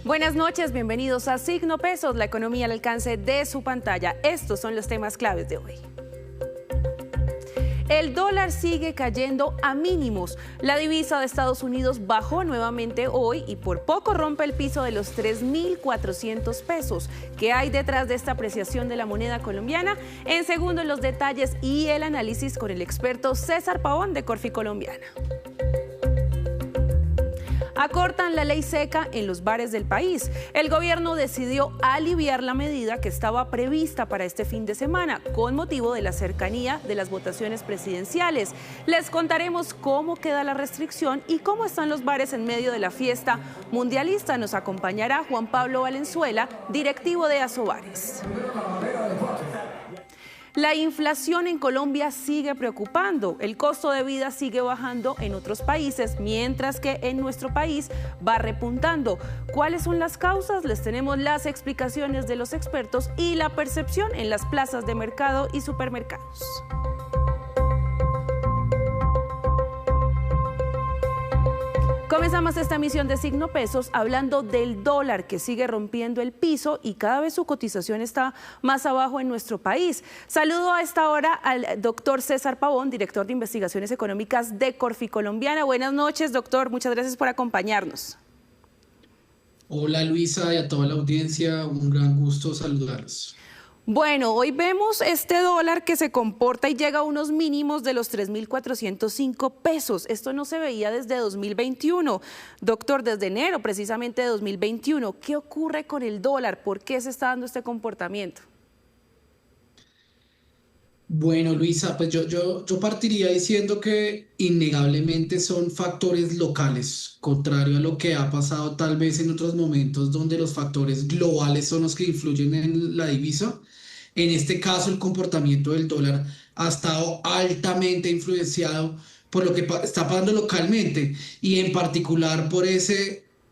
Buenas noches, bienvenidos a Signo Pesos, la economía al alcance de su pantalla. Estos son los temas claves de hoy. El dólar sigue cayendo a mínimos. La divisa de Estados Unidos bajó nuevamente hoy y por poco rompe el piso de los 3.400 pesos. ¿Qué hay detrás de esta apreciación de la moneda colombiana? En segundo, los detalles y el análisis con el experto César Pavón de Corfi Colombiana. Acortan la ley seca en los bares del país. El gobierno decidió aliviar la medida que estaba prevista para este fin de semana con motivo de la cercanía de las votaciones presidenciales. Les contaremos cómo queda la restricción y cómo están los bares en medio de la fiesta mundialista. Nos acompañará Juan Pablo Valenzuela, directivo de Asobares. La inflación en Colombia sigue preocupando. El costo de vida sigue bajando en otros países, mientras que en nuestro país va repuntando. ¿Cuáles son las causas? Les tenemos las explicaciones de los expertos y la percepción en las plazas de mercado y supermercados. Comenzamos esta emisión de Signo Pesos hablando del dólar que sigue rompiendo el piso y cada vez su cotización está más abajo en nuestro país. Saludo a esta hora al doctor César Pavón, director de Investigaciones Económicas de Corfi Colombiana. Buenas noches, doctor. Muchas gracias por acompañarnos. Hola Luisa y a toda la audiencia, un gran gusto saludarlos. Bueno, hoy vemos este dólar que se comporta y llega a unos mínimos de los 3.405 pesos. Esto no se veía desde 2021. Doctor, desde enero precisamente de 2021. ¿Qué ocurre con el dólar? ¿Por qué se está dando este comportamiento? Bueno, Luisa, pues yo partiría diciendo que innegablemente son factores locales, contrario a lo que ha pasado tal vez en otros momentos donde los factores globales son los que influyen en la divisa. En este caso, el comportamiento del dólar ha estado altamente influenciado por lo que está pasando localmente y en particular por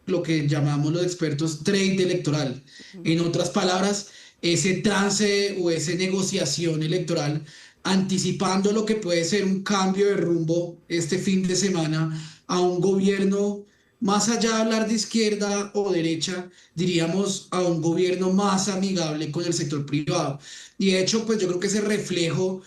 lo que llamamos los expertos, trade electoral. En otras palabras, ese trance o esa negociación electoral anticipando lo que puede ser un cambio de rumbo este fin de semana a un gobierno, más allá de hablar de izquierda o derecha, diríamos a un gobierno más amigable con el sector privado. Y de hecho, pues yo creo que ese reflejo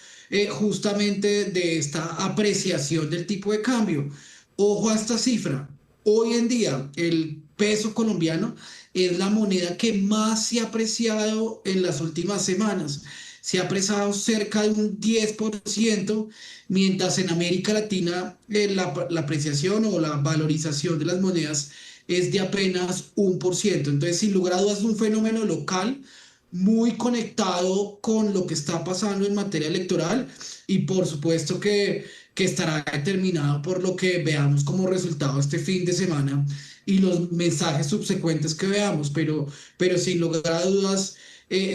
justamente de esta apreciación del tipo de cambio. Ojo a esta cifra. Hoy en día, el peso colombiano es la moneda que más se ha apreciado en las últimas semanas. Se ha apreciado cerca de un 10%, mientras en América Latina la apreciación o la valorización de las monedas es de apenas 1%. Entonces, sin lugar a dudas, es un fenómeno local muy conectado con lo que está pasando en materia electoral y por supuesto que estará determinado por lo que veamos como resultado este fin de semana y los mensajes subsecuentes que veamos, pero sin lugar a dudas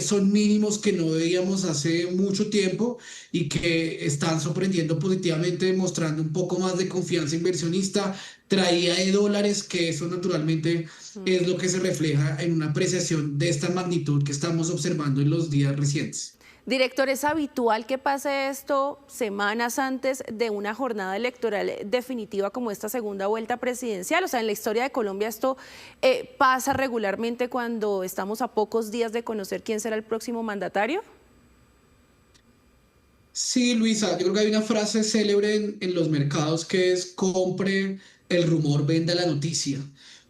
son mínimos que no veíamos hace mucho tiempo y que están sorprendiendo positivamente, demostrando un poco más de confianza inversionista, traída de dólares, que eso naturalmente es lo que se refleja en una apreciación de esta magnitud que estamos observando en los días recientes. Director, ¿es habitual que pase esto semanas antes de una jornada electoral definitiva como esta segunda vuelta presidencial? O sea, en la historia de Colombia esto pasa regularmente cuando estamos a pocos días de conocer quién será el próximo mandatario. Sí, Luisa, yo creo que hay una frase célebre en los mercados que es compre el rumor, venda la noticia.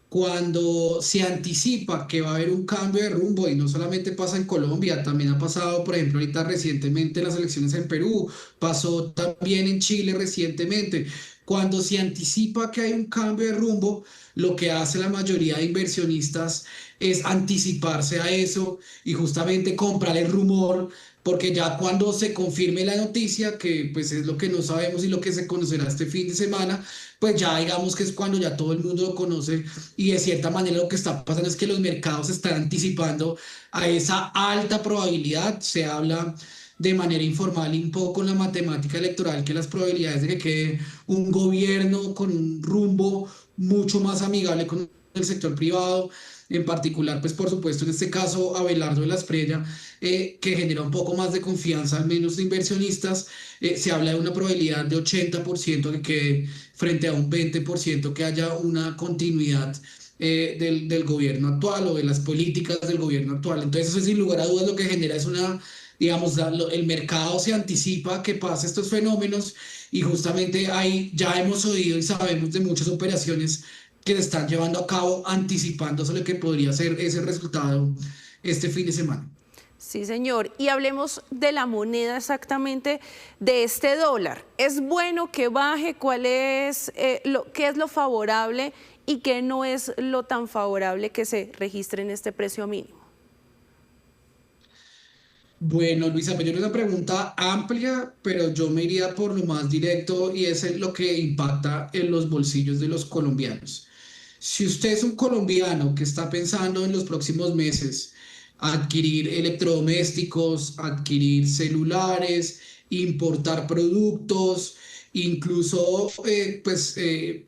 Cuando se anticipa que va a haber un cambio de rumbo, y no solamente pasa en Colombia, también ha pasado, por ejemplo, ahorita recientemente en las elecciones en Perú, pasó también en Chile recientemente. Cuando se anticipa que hay un cambio de rumbo, lo que hace la mayoría de inversionistas es anticiparse a eso y justamente comprar el rumor, porque ya cuando se confirme la noticia, que pues es lo que no sabemos y lo que se conocerá este fin de semana, pues ya digamos que es cuando ya todo el mundo lo conoce y de cierta manera lo que está pasando es que los mercados se están anticipando a esa alta probabilidad. Se habla de manera informal y un poco en la matemática electoral que las probabilidades de que quede un gobierno con un rumbo mucho más amigable con el sector privado, en particular, pues por supuesto en este caso Abelardo de la Espriella, que genera un poco más de confianza, al menos de inversionistas, se habla de una probabilidad de 80% de que frente a un 20% que haya una continuidad del gobierno actual o de las políticas del gobierno actual. Entonces eso sin lugar a dudas lo que genera es una, digamos, el mercado se anticipa que pase estos fenómenos y justamente ahí ya hemos oído y sabemos de muchas operaciones que se están llevando a cabo anticipándose lo que podría ser ese resultado este fin de semana. Sí, señor. Y hablemos de la moneda exactamente, de este dólar. ¿Es bueno que baje? ¿Qué es lo favorable y qué no es lo tan favorable que se registre en este precio mínimo? Bueno, Luisa, pues yo una pregunta amplia, pero yo me iría por lo más directo y es lo que impacta en los bolsillos de los colombianos. Si usted es un colombiano que está pensando en los próximos meses adquirir electrodomésticos, adquirir celulares, importar productos, incluso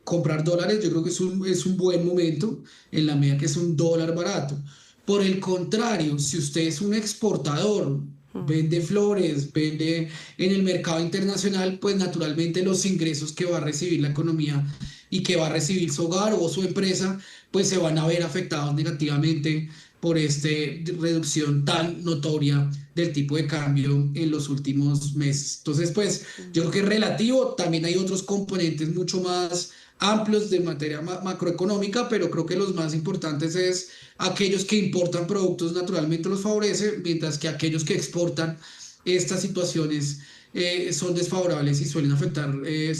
comprar dólares, yo creo que es un buen momento en la medida que es un dólar barato. Por el contrario, si usted es un exportador, vende flores, vende en el mercado internacional, pues naturalmente los ingresos que va a recibir la economía y que va a recibir su hogar o su empresa, pues se van a ver afectados negativamente por esta reducción tan notoria del tipo de cambio en los últimos meses. Entonces, pues yo creo que es relativo, también hay otros componentes mucho más amplios de materia macroeconómica, pero creo que los más importantes es aquellos que importan productos naturalmente los favorece, mientras que aquellos que exportan estas situaciones son desfavorables y suelen afectar la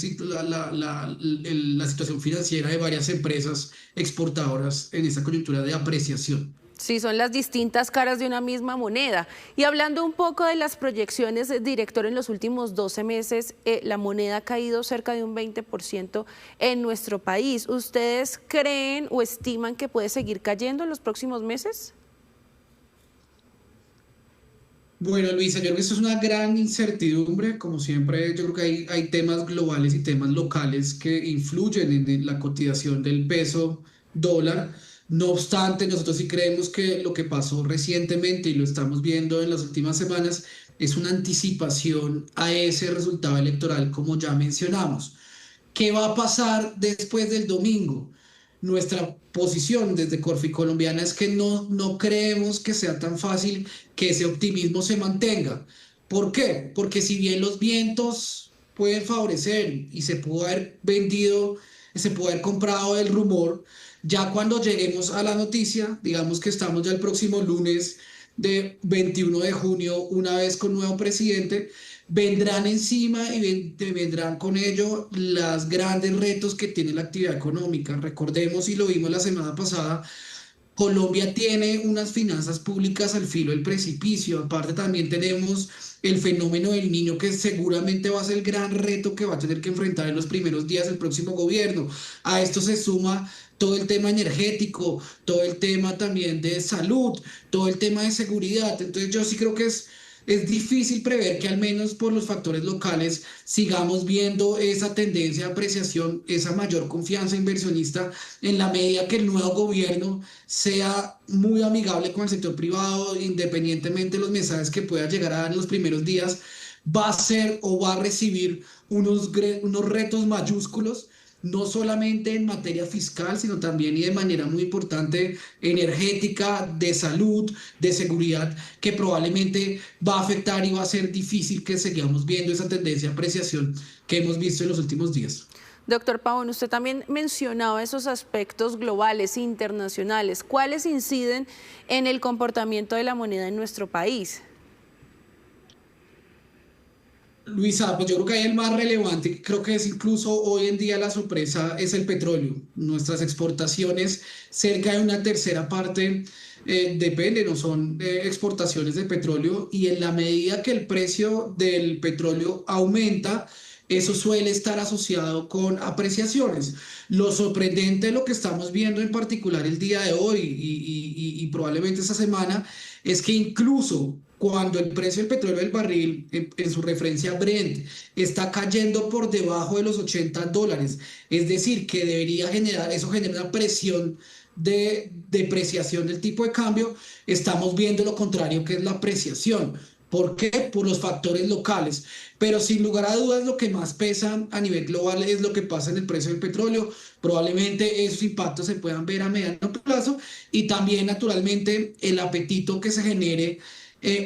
situación financiera de varias empresas exportadoras en esta coyuntura de apreciación. Sí, son las distintas caras de una misma moneda. Y hablando un poco de las proyecciones, director, en los últimos 12 meses, la moneda ha caído cerca de un 20% en nuestro país. ¿Ustedes creen o estiman que puede seguir cayendo en los próximos meses? Bueno, Luisa, yo creo que eso es una gran incertidumbre. Como siempre, yo creo que hay temas globales y temas locales que influyen en la cotización del peso dólar. No obstante, nosotros sí creemos que lo que pasó recientemente y lo estamos viendo en las últimas semanas es una anticipación a ese resultado electoral, como ya mencionamos. ¿Qué va a pasar después del domingo? Nuestra posición desde Corfi Colombiana es que no creemos que sea tan fácil que ese optimismo se mantenga. ¿Por qué? Porque si bien los vientos pueden favorecer y se pudo haber vendido, se pudo haber comprado el rumor, ya cuando lleguemos a la noticia, digamos que estamos ya el próximo lunes de 21 de junio, una vez con nuevo presidente, vendrán encima y vendrán con ello los grandes retos que tiene la actividad económica. Recordemos, y lo vimos la semana pasada, Colombia tiene unas finanzas públicas al filo del precipicio. Aparte también tenemos el fenómeno del niño que seguramente va a ser el gran reto que va a tener que enfrentar en los primeros días el próximo gobierno. A esto se suma todo el tema energético, todo el tema también de salud, todo el tema de seguridad. Entonces yo sí creo que es difícil prever que al menos por los factores locales sigamos viendo esa tendencia de apreciación, esa mayor confianza inversionista en la medida que el nuevo gobierno sea muy amigable con el sector privado, independientemente de los mensajes que pueda llegar a dar en los primeros días, va a ser o va a recibir unos retos mayúsculos no solamente en materia fiscal, sino también y de manera muy importante energética, de salud, de seguridad, que probablemente va a afectar y va a ser difícil que sigamos viendo esa tendencia de apreciación que hemos visto en los últimos días. Doctor Pavón, usted también mencionaba esos aspectos globales, internacionales. ¿Cuáles inciden en el comportamiento de la moneda en nuestro país? Luisa, pues yo creo que ahí el más relevante, creo que es incluso hoy en día la sorpresa, es el petróleo. Nuestras exportaciones, cerca de una tercera parte, dependen o son exportaciones de petróleo y en la medida que el precio del petróleo aumenta, eso suele estar asociado con apreciaciones. Lo sorprendente de lo que estamos viendo en particular el día de hoy y probablemente esta semana es que incluso cuando el precio del petróleo del barril en su referencia Brent está cayendo por debajo de los $80, es decir, que debería generar, eso genera una presión de depreciación del tipo de cambio, estamos viendo lo contrario que es la apreciación. ¿Por qué? Por los factores locales. Pero sin lugar a dudas, lo que más pesa a nivel global es lo que pasa en el precio del petróleo. Probablemente esos impactos se puedan ver a mediano plazo y también, naturalmente, el apetito que se genere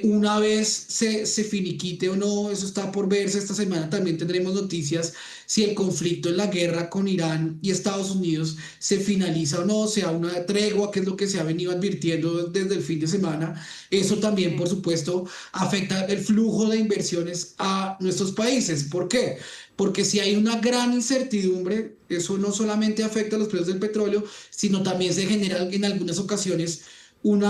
una vez se finiquite o no, eso está por verse. Esta semana también tendremos noticias si el conflicto en la guerra con Irán y Estados Unidos se finaliza o no, sea una tregua, que es lo que se ha venido advirtiendo desde el fin de semana. Eso también, por Sí. supuesto, afecta el flujo de inversiones a nuestros países. ¿Por qué? Porque si hay una gran incertidumbre, eso no solamente afecta a los precios del petróleo, sino también se genera en algunas ocasiones un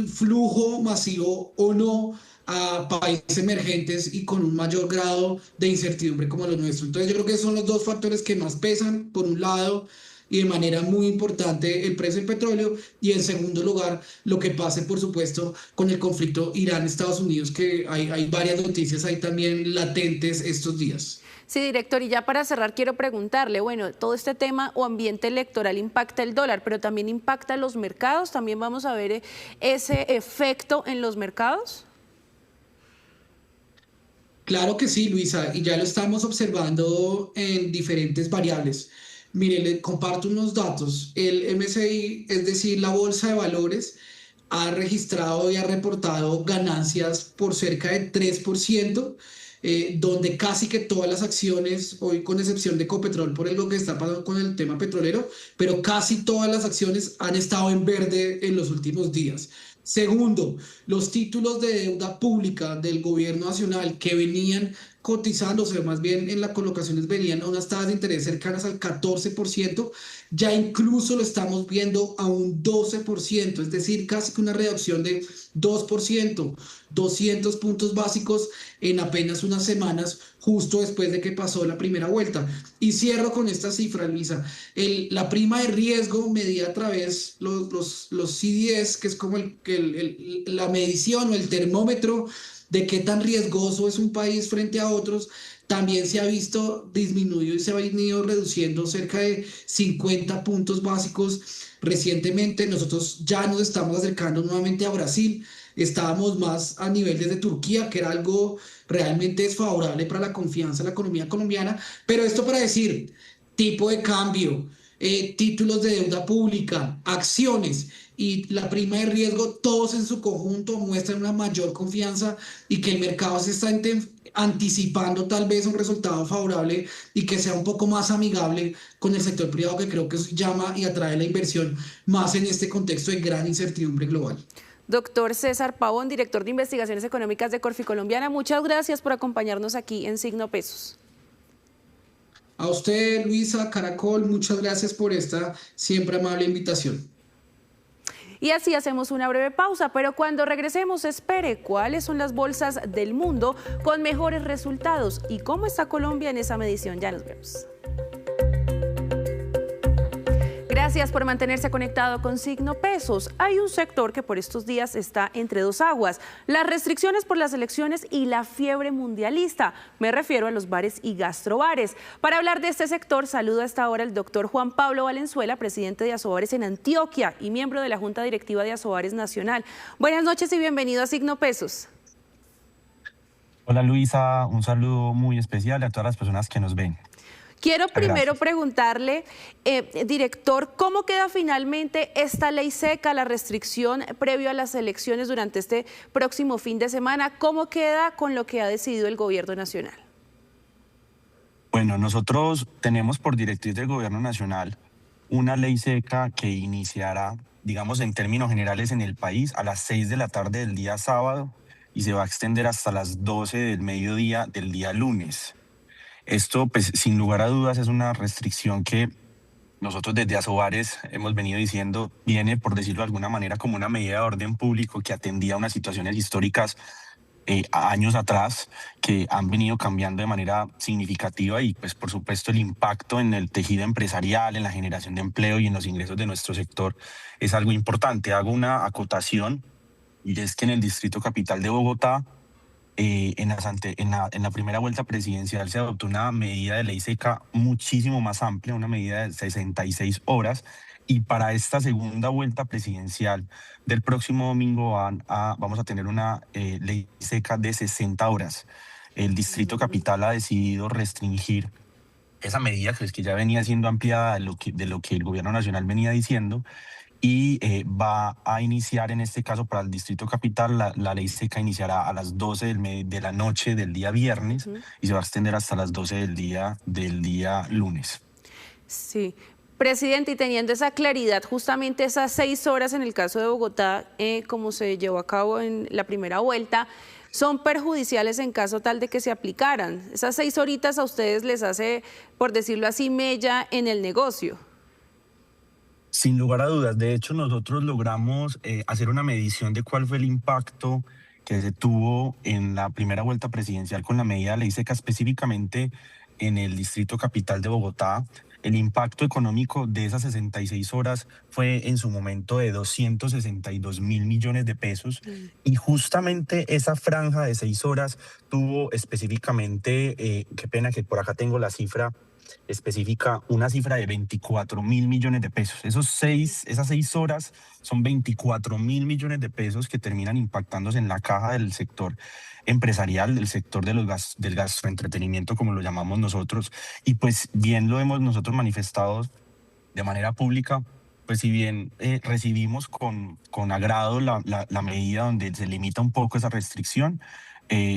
flujo masivo o no a países emergentes y con un mayor grado de incertidumbre como los nuestros. Entonces yo creo que son los dos factores que más pesan, por un lado, y de manera muy importante el precio del petróleo, y en segundo lugar lo que pase, por supuesto, con el conflicto Irán-Estados Unidos, que hay varias noticias ahí también latentes estos días. Sí, director, y ya para cerrar quiero preguntarle, bueno, todo este tema o ambiente electoral impacta el dólar, pero también impacta los mercados, también vamos a ver ese efecto en los mercados. Claro que sí, Luisa, y ya lo estamos observando en diferentes variables. Mire, le comparto unos datos. El MSCI, es decir, la Bolsa de Valores, ha registrado y ha reportado ganancias por cerca de 3%, donde casi que todas las acciones, hoy con excepción de Ecopetrol por lo que está pasando con el tema petrolero, pero casi todas las acciones han estado en verde en los últimos días. Segundo, los títulos de deuda pública del gobierno nacional que venían cotizándose, más bien en las colocaciones venían a unas tasas de interés cercanas al 14%, ya incluso lo estamos viendo a un 12%, es decir, casi que una reducción de 2%, 200 puntos básicos en apenas unas semanas, justo después de que pasó la primera vuelta. Y cierro con esta cifra, Luisa. La prima de riesgo medida a través los CDS, que es como la medición o el termómetro de qué tan riesgoso es un país frente a otros, también se ha visto disminuido y se ha venido reduciendo cerca de 50 puntos básicos recientemente. Nosotros ya nos estamos acercando nuevamente a Brasil. Estábamos más a nivel desde Turquía, que era algo realmente desfavorable para la confianza de la economía colombiana. Pero esto para decir, tipo de cambio, títulos de deuda pública, acciones y la prima de riesgo, todos en su conjunto muestran una mayor confianza y que el mercado se está anticipando tal vez un resultado favorable y que sea un poco más amigable con el sector privado, que creo que llama y atrae la inversión más en este contexto de gran incertidumbre global. Doctor César Pavón, director de investigaciones económicas de Corfi Colombiana, muchas gracias por acompañarnos aquí en Signo Pesos. A usted, Luisa, Caracol, muchas gracias por esta siempre amable invitación. Y así hacemos una breve pausa, pero cuando regresemos espere cuáles son las bolsas del mundo con mejores resultados y cómo está Colombia en esa medición. Ya nos vemos. Gracias por mantenerse conectado con Signo Pesos. Hay un sector que por estos días está entre dos aguas: las restricciones por las elecciones y la fiebre mundialista. Me refiero a los bares y gastrobares. Para hablar de este sector, saludo a esta hora al doctor Juan Pablo Valenzuela, presidente de Asobares en Antioquia y miembro de la Junta Directiva de Asobares Nacional. Buenas noches y bienvenido a Signo Pesos. Hola Luisa, un saludo muy especial a todas las personas que nos ven. Quiero primero Gracias. preguntarle, director, ¿cómo queda finalmente esta ley seca, la restricción previo a las elecciones durante este próximo fin de semana? ¿Cómo queda con lo que ha decidido el gobierno nacional? Bueno, nosotros tenemos por directriz del gobierno nacional una ley seca que iniciará, digamos en términos generales, en el país a las 6 de la tarde del día sábado y se va a extender hasta las 12 del mediodía del día lunes. Esto, pues, sin lugar a dudas, es una restricción que nosotros desde Asobares hemos venido diciendo, viene, por decirlo de alguna manera, como una medida de orden público que atendía a unas situaciones históricas años atrás que han venido cambiando de manera significativa y, pues, por supuesto, el impacto en el tejido empresarial, en la generación de empleo y en los ingresos de nuestro sector es algo importante. Hago una acotación y es que en el Distrito Capital de Bogotá, en la primera vuelta presidencial se adoptó una medida de ley seca muchísimo más amplia, una medida de 66 horas, Y para esta segunda vuelta presidencial del próximo domingo vamos a tener una ley seca de 60 horas. El Distrito Capital ha decidido restringir esa medida, que es que ya venía siendo ampliada de lo que el gobierno nacional venía diciendo, y va a iniciar, en este caso para el Distrito Capital, la ley seca iniciará a las 12 de la noche del día viernes y se va a extender hasta las 12 del día lunes. Sí. Presidente, y teniendo esa claridad, justamente esas 6 horas en el caso de Bogotá, como se llevó a cabo en la primera vuelta, son perjudiciales en caso tal de que se aplicaran. Esas 6 horitas a ustedes les hace, por decirlo así, mella en el negocio. Sin lugar a dudas. De hecho, nosotros logramos hacer una medición de cuál fue el impacto que se tuvo en la primera vuelta presidencial con la medida de ley seca, específicamente en el Distrito Capital de Bogotá. El impacto económico de esas 66 horas fue en su momento de 262 mil millones de pesos y justamente esa franja de 6 horas tuvo específicamente, qué pena que por acá tengo la cifra específica, una cifra de 24 mil millones de pesos. Esas 6 horas son 24 mil millones de pesos que terminan impactándose en la caja del sector empresarial, del sector del gastroentretenimiento, como lo llamamos nosotros. Y pues bien lo hemos nosotros manifestado de manera pública, pues si bien recibimos con agrado la medida donde se limita un poco esa restricción,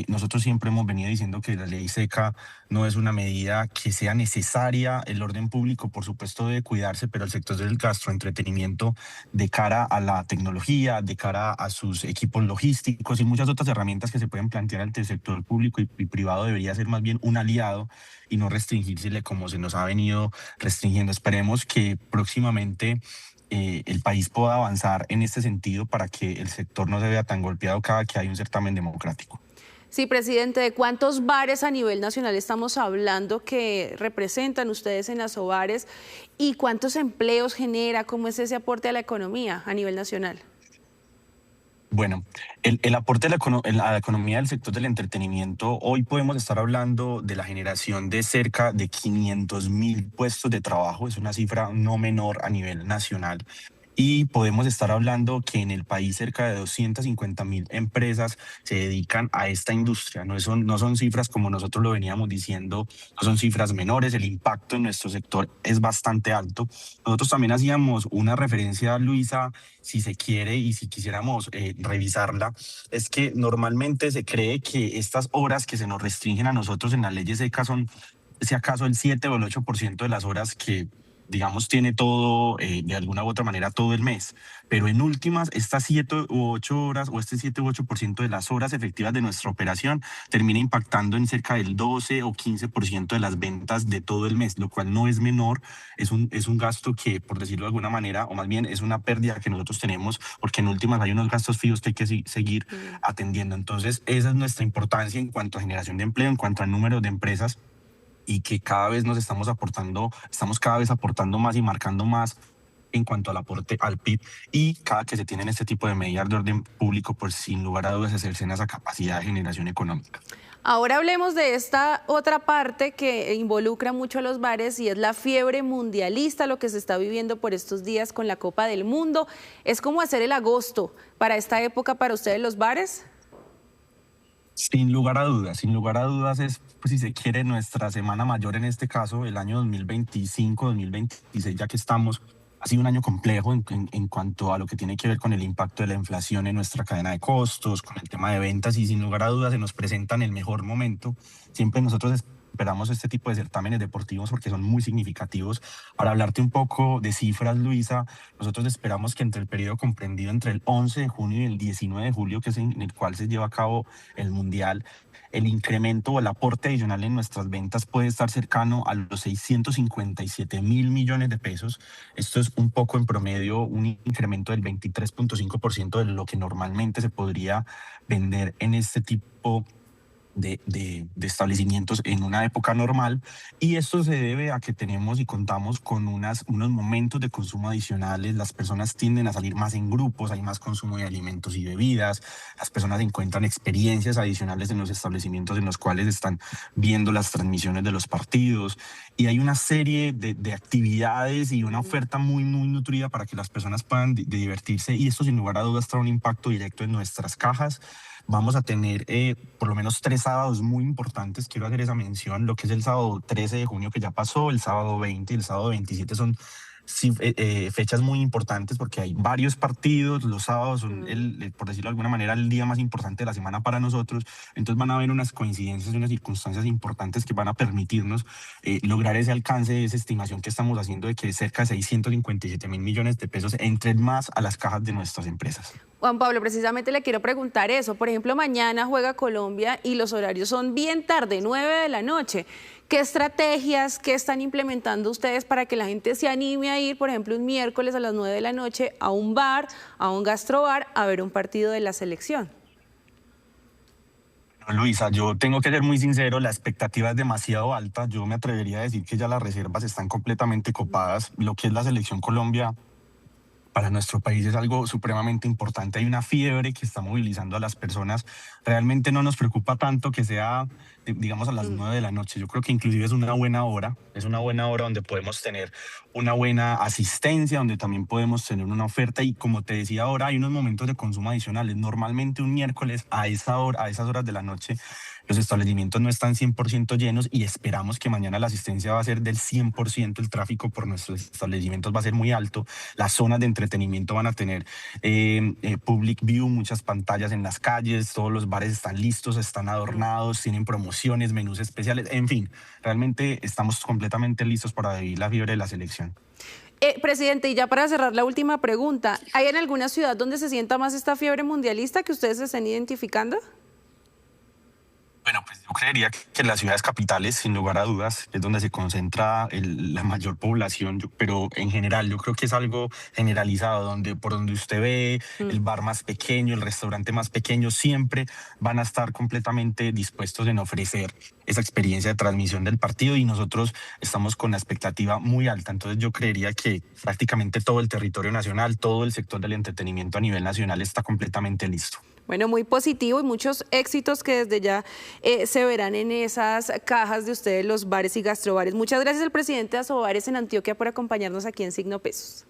nosotros siempre hemos venido diciendo que la ley seca no es una medida que sea necesaria. El orden público, por supuesto, debe cuidarse, pero el sector del gastroentretenimiento, de cara a la tecnología, de cara a sus equipos logísticos y muchas otras herramientas que se pueden plantear ante el sector público y privado, debería ser más bien un aliado y no restringírsele como se nos ha venido restringiendo. Esperemos que próximamente el país pueda avanzar en este sentido para que el sector no se vea tan golpeado cada que hay un certamen democrático. Sí, presidente, ¿de cuántos bares a nivel nacional estamos hablando que representan ustedes en las OBARES y cuántos empleos genera? ¿Cómo es ese aporte a la economía a nivel nacional? Bueno, el aporte a la economía del sector del entretenimiento, hoy podemos estar hablando de la generación de cerca de 500.000 puestos de trabajo, es una cifra no menor a nivel nacional. Y podemos estar hablando que en el país cerca de 250.000 empresas se dedican a esta industria. No son cifras como nosotros lo veníamos diciendo, no son cifras menores, el impacto en nuestro sector es bastante alto. Nosotros también hacíamos una referencia, Luisa, si se quiere y si quisiéramos revisarla, es que normalmente se cree que estas horas que se nos restringen a nosotros en las leyes secas son, si acaso, el 7 o el 8% de las horas que digamos, tiene todo, de alguna u otra manera, todo el mes. Pero en últimas, estas 7 u 8 horas o este 7 u 8% de las horas efectivas de nuestra operación termina impactando en cerca del 12 o 15% de las ventas de todo el mes, lo cual no es menor, es un gasto que, por decirlo de alguna manera, o más bien es una pérdida que nosotros tenemos, porque en últimas hay unos gastos fijos que hay que seguir atendiendo. Entonces, esa es nuestra importancia en cuanto a generación de empleo, en cuanto a número de empresas y que cada vez estamos cada vez aportando más y marcando más en cuanto al aporte al PIB y cada que se tienen este tipo de medidas de orden público, pues sin lugar a dudas se cercena esa capacidad de generación económica. Ahora hablemos de esta otra parte que involucra mucho a los bares y es la fiebre mundialista, lo que se está viviendo por estos días con la Copa del Mundo. ¿Es como hacer el agosto para esta época para ustedes los bares? Sin lugar a dudas es, pues, si se quiere, nuestra semana mayor en este caso, el año 2025, 2026, ya que estamos, ha sido un año complejo en cuanto a lo que tiene que ver con el impacto de la inflación en nuestra cadena de costos, con el tema de ventas y sin lugar a dudas se nos presenta en el mejor momento. Siempre nosotros esperamos este tipo de certámenes deportivos porque son muy significativos. Para hablarte un poco de cifras, Luisa, nosotros esperamos que entre el periodo comprendido entre el 11 de junio y el 19 de julio, que es en el cual se lleva a cabo el Mundial, el incremento o el aporte adicional en nuestras ventas puede estar cercano a los 657.000 millones de pesos. Esto es un poco en promedio un incremento del 23.5% de lo que normalmente se podría vender en este tipo de establecimientos en una época normal, y esto se debe a que tenemos y contamos con unos momentos de consumo adicionales. Las personas tienden a salir más en grupos, hay más consumo de alimentos y bebidas, las personas encuentran experiencias adicionales en los establecimientos en los cuales están viendo las transmisiones de los partidos, y hay una serie de actividades y una oferta muy nutrida para que las personas puedan divertirse, y esto sin lugar a dudas trae un impacto directo en nuestras cajas. Vamos a tener por lo menos 3 sábados muy importantes, quiero hacer esa mención, lo que es el sábado 13 de junio que ya pasó, el sábado 20 y el sábado 27 son fechas muy importantes porque hay varios partidos. Los sábados son, por decirlo de alguna manera, el día más importante de la semana para nosotros. Entonces van a haber unas coincidencias y unas circunstancias importantes que van a permitirnos lograr ese alcance, esa estimación que estamos haciendo de que cerca de 657.000 millones de pesos entren más a las cajas de nuestras empresas. Juan Pablo, precisamente le quiero preguntar eso. Por ejemplo, mañana juega Colombia y los horarios son bien tarde, 9 de la noche. ¿Qué estrategias, qué están implementando ustedes para que la gente se anime a ir, por ejemplo, un miércoles a las 9 de la noche a un bar, a un gastrobar, a ver un partido de la selección? Luisa, yo tengo que ser muy sincero, la expectativa es demasiado alta. Yo me atrevería a decir que ya las reservas están completamente copadas. Lo que es la selección Colombia para nuestro país es algo supremamente importante. Hay una fiebre que está movilizando a las personas. Realmente no nos preocupa tanto que sea, digamos, a las 9 de la noche. Yo creo que inclusive es una buena hora donde podemos tener una buena asistencia, donde también podemos tener una oferta, y como te decía ahora, hay unos momentos de consumo adicionales. Normalmente un miércoles a esas horas de la noche los establecimientos no están 100% llenos, y esperamos que mañana la asistencia va a ser del 100%. El tráfico por nuestros establecimientos va a ser muy alto. Las zonas de entretenimiento van a tener public view, muchas pantallas en las calles, todos los bares están listos, están adornados, tienen promociones, menús especiales, en fin, realmente estamos completamente listos para vivir la fiebre de la selección. Presidente, y ya para cerrar la última pregunta, ¿hay en alguna ciudad donde se sienta más esta fiebre mundialista que ustedes estén identificando? Bueno, pues yo creería que las ciudades capitales, sin lugar a dudas, es donde se concentra la mayor población, pero en general yo creo que es algo generalizado, por donde usted ve el bar más pequeño, el restaurante más pequeño, siempre van a estar completamente dispuestos en ofrecer esa experiencia de transmisión del partido, y nosotros estamos con la expectativa muy alta. Entonces yo creería que prácticamente todo el territorio nacional, todo el sector del entretenimiento a nivel nacional está completamente listo. Bueno, muy positivo y muchos éxitos que desde ya se verán en esas cajas de ustedes, los bares y gastrobares. Muchas gracias al presidente de Asobares en Antioquia por acompañarnos aquí en Signo Pesos.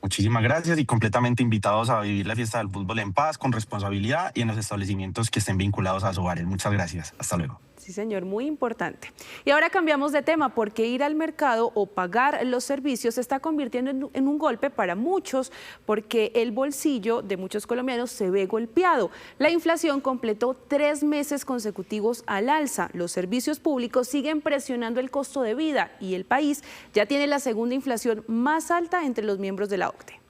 Muchísimas gracias, y completamente invitados a vivir la fiesta del fútbol en paz, con responsabilidad y en los establecimientos que estén vinculados a Asobares. Muchas gracias. Hasta luego. Sí, señor, muy importante. Y ahora cambiamos de tema, porque ir al mercado o pagar los servicios se está convirtiendo en un golpe para muchos, porque el bolsillo de muchos colombianos se ve golpeado. La inflación completó 3 meses consecutivos al alza. Los servicios públicos siguen presionando el costo de vida, y el país ya tiene la segunda inflación más alta entre los miembros de la OCDE.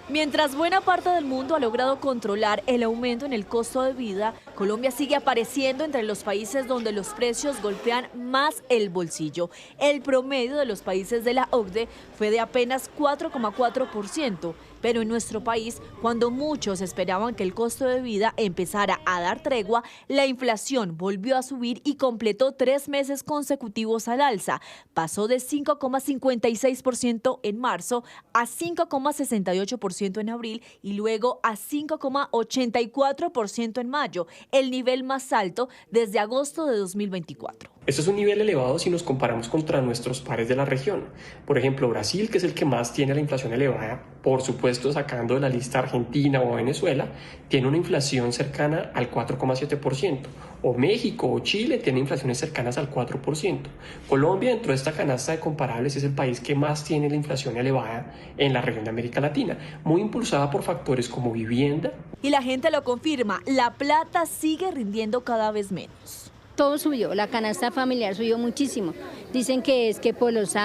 Mientras buena parte del mundo ha logrado controlar el aumento en el costo de vida, Colombia sigue apareciendo entre los países donde los precios golpean más el bolsillo. El promedio de los países de la OCDE fue de apenas 4,4%, pero en nuestro país, cuando muchos esperaban que el costo de vida empezara a dar tregua, la inflación volvió a subir y completó 3 meses consecutivos al alza. Pasó de 5,56% en marzo a 5,68% en abril y luego a 5,84% en mayo, el nivel más alto desde agosto de 2024. Esto es un nivel elevado si nos comparamos contra nuestros pares de la región. Por ejemplo, Brasil, que es el que más tiene la inflación elevada, por supuesto sacando de la lista Argentina o Venezuela, tiene una inflación cercana al 4,7%. O México o Chile tienen inflaciones cercanas al 4%. Colombia, dentro de esta canasta de comparables, es el país que más tiene la inflación elevada en la región de América Latina, muy impulsada por factores como vivienda. Y la gente lo confirma, la plata sigue rindiendo cada vez menos. Todo subió, la canasta familiar subió muchísimo. Dicen que es que por las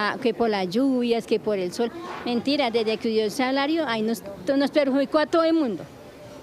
lluvias, que por el sol. Mentira, desde que dio el salario, ahí nos perjudicó a todo el mundo.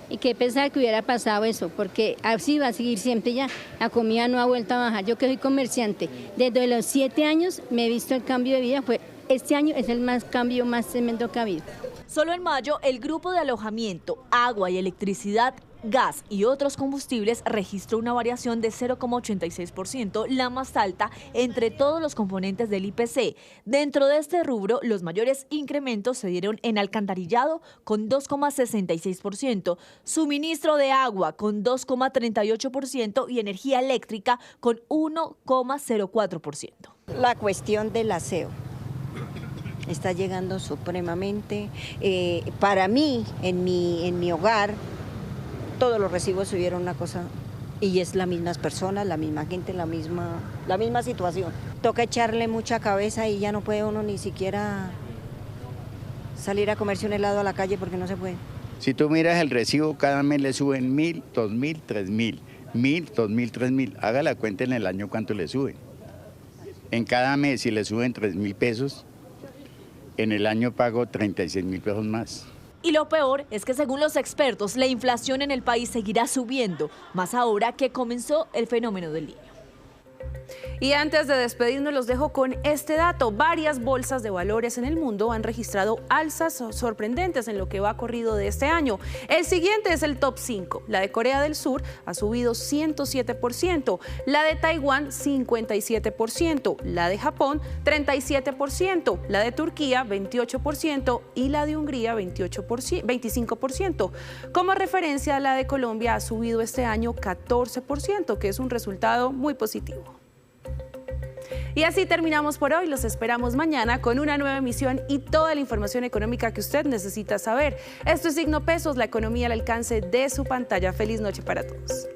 Y qué pensar que hubiera pasado eso, porque así va a seguir siempre ya. La comida no ha vuelto a bajar. Yo que soy comerciante, desde los 7 años me he visto el cambio de vida. Este año es el cambio más tremendo que ha habido. Solo en mayo, el grupo de alojamiento, agua y electricidad Gas y otros combustibles registró una variación de 0,86%, la más alta entre todos los componentes del IPC. Dentro de este rubro, los mayores incrementos se dieron en alcantarillado con 2,66%, suministro de agua con 2,38% y energía eléctrica con 1,04%. La cuestión del aseo está llegando supremamente. Para mí, en mi hogar, todos los recibos subieron una cosa y es las mismas personas, la misma gente, la misma situación. Toca echarle mucha cabeza y ya no puede uno ni siquiera salir a comerse un helado a la calle porque no se puede. Si tú miras el recibo, cada mes le suben 1.000, 2.000, 3.000, 1.000, 2.000, 3.000. Haga la cuenta en el año cuánto le suben. En cada mes, si le suben 3.000 pesos, en el año pago 36.000 pesos más. Y lo peor es que según los expertos, la inflación en el país seguirá subiendo, más ahora que comenzó el fenómeno del Niño. Y antes de despedirnos los dejo con este dato. Varias bolsas de valores en el mundo han registrado alzas sorprendentes en lo que va corrido de este año. El siguiente es el top 5. La de Corea del Sur ha subido 107%, la de Taiwán 57%, la de Japón 37%, la de Turquía 28% y la de Hungría 25%. Como referencia, la de Colombia ha subido este año 14%, que es un resultado muy positivo. Y así terminamos por hoy. Los esperamos mañana con una nueva emisión y toda la información económica que usted necesita saber. Esto es Signo Pesos, la economía al alcance de su pantalla. Feliz noche para todos.